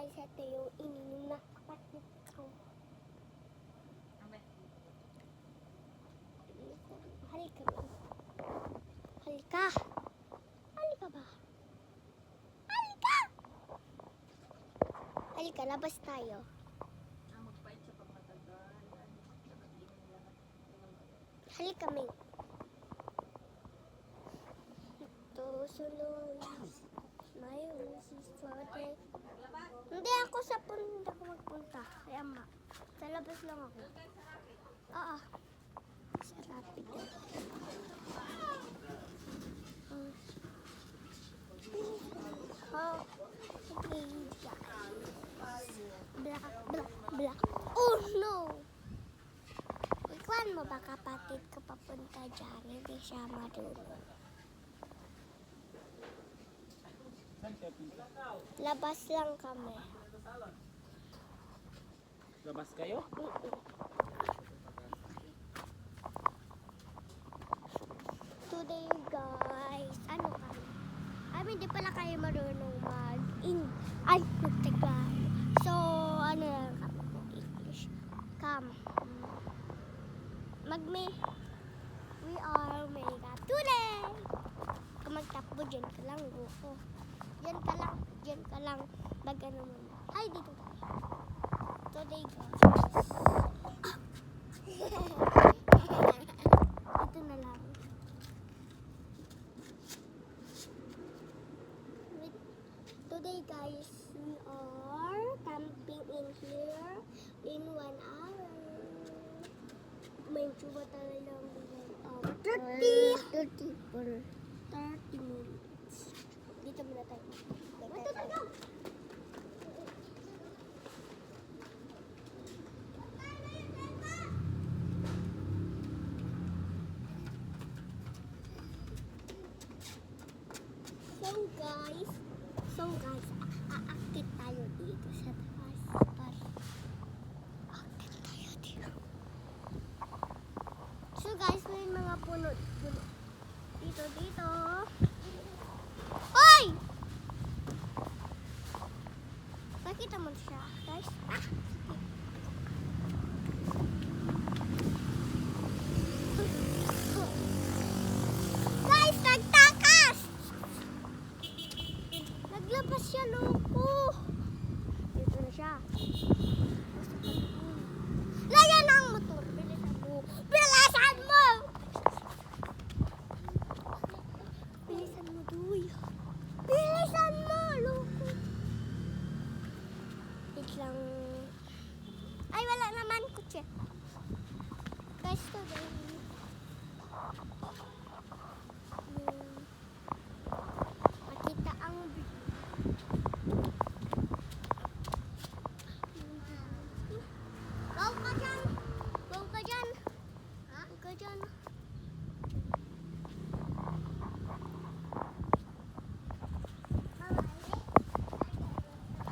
guys, ito yung ininom na kapatid ko. Halika lang. Halika. Halika ba? Halika! Halika, labas tayo. Halika, Ming. Ito, sulong. My is floating. Hindi ako sa punta ko magpunta. Kaya sa labas lang ako. Oo. Sa rapid. Oh, okay, guys. Black, black, black. Oh, no! Ikuan mo ba kapatid ko papunta dyan? Hindi siya marunong. Labas lang kami. Labas kayo? Today guys, ano kami? Hindi pala kayo marunong mag-Tagalog. So, ano lang kami English. Come. We are makeup today. Kung magtapo, dyan ka lang, buko. Dyan ka lang. Mag-ano muna. Hi, dito tayo. Today guys. Ito na lang. Today guys, we are camping in here in 1 hour. May tsuba tayo lang 30 minutes. Dito muna tayo. So guys, aakit tayo dito sa taas. Aakit tayo dito. So guys, may mga puno dito. Hoy! Pakita mo siya, guys. Guys, nagtakas! Naglabas siya, loko. Dito na siya. Layan ang motor. Bilisan mo. Bilisan mo! Bilisan mo, Duy. Bilisan mo, loko. Wait lang. Ay, wala naman kutsi. Guys, today. Makita ang Wow ka dyan! Wow ka dyan! Ha? Wow ka dyan!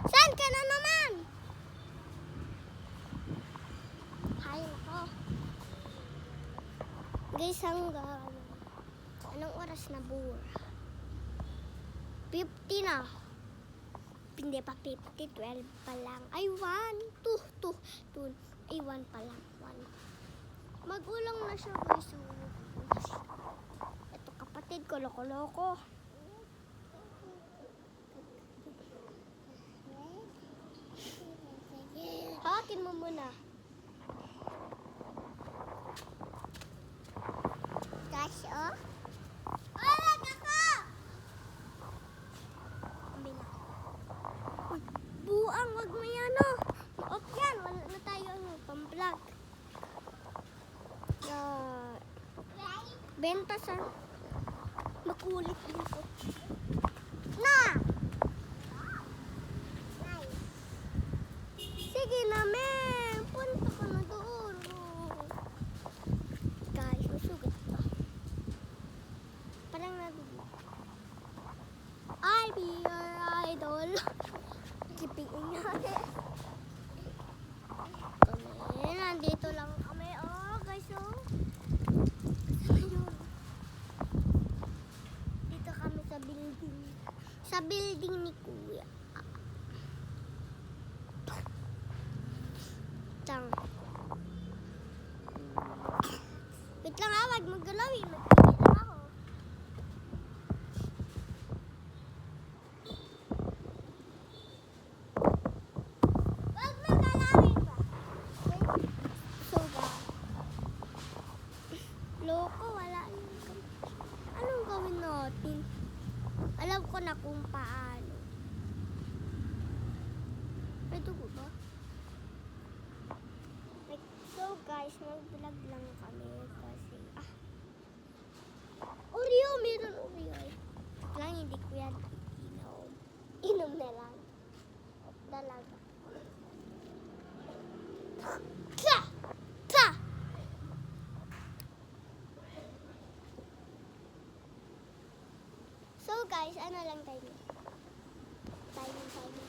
Saan ka na naman? Hay ako. Guys, hanggang anong oras na buwan? 50 na. Hindi pa 50, 12 pa lang. Ay, 1, 2. Ay, 1 pa lang. 1. Magulang na siya, guys. Ito kapatid ko, loko-loko. Hawakin mo muna. Guys, oh. Alag ako! Ambil na. Buang, wag mo yan, oh. Maok yan. Wala na tayo, pang-vlog. Benta sa makulit dito. Na! Sige na, men. Punta ka na doon. Guys, masugat ka. Parang nabibig. I'll be your idol. Kipiin natin. Nandito lang kami. Oh, guys, oh. Dito kami sa building. Sa building ni Kuya. lang. Wait lang wag mo galawin. Magpipil lang ako. Wag mo galawin ba? Wait. So guys. Loko, wala yung anong gawin natin? Alam ko na kung paano. May dugo ba? So guys, mag-vlog lang kami kasi Oreo, meron Oreo eh. Lang hindi ko yan inom. Inom na lang. Dalaga. Ta! Ta! So guys, ano lang tayo? Timing.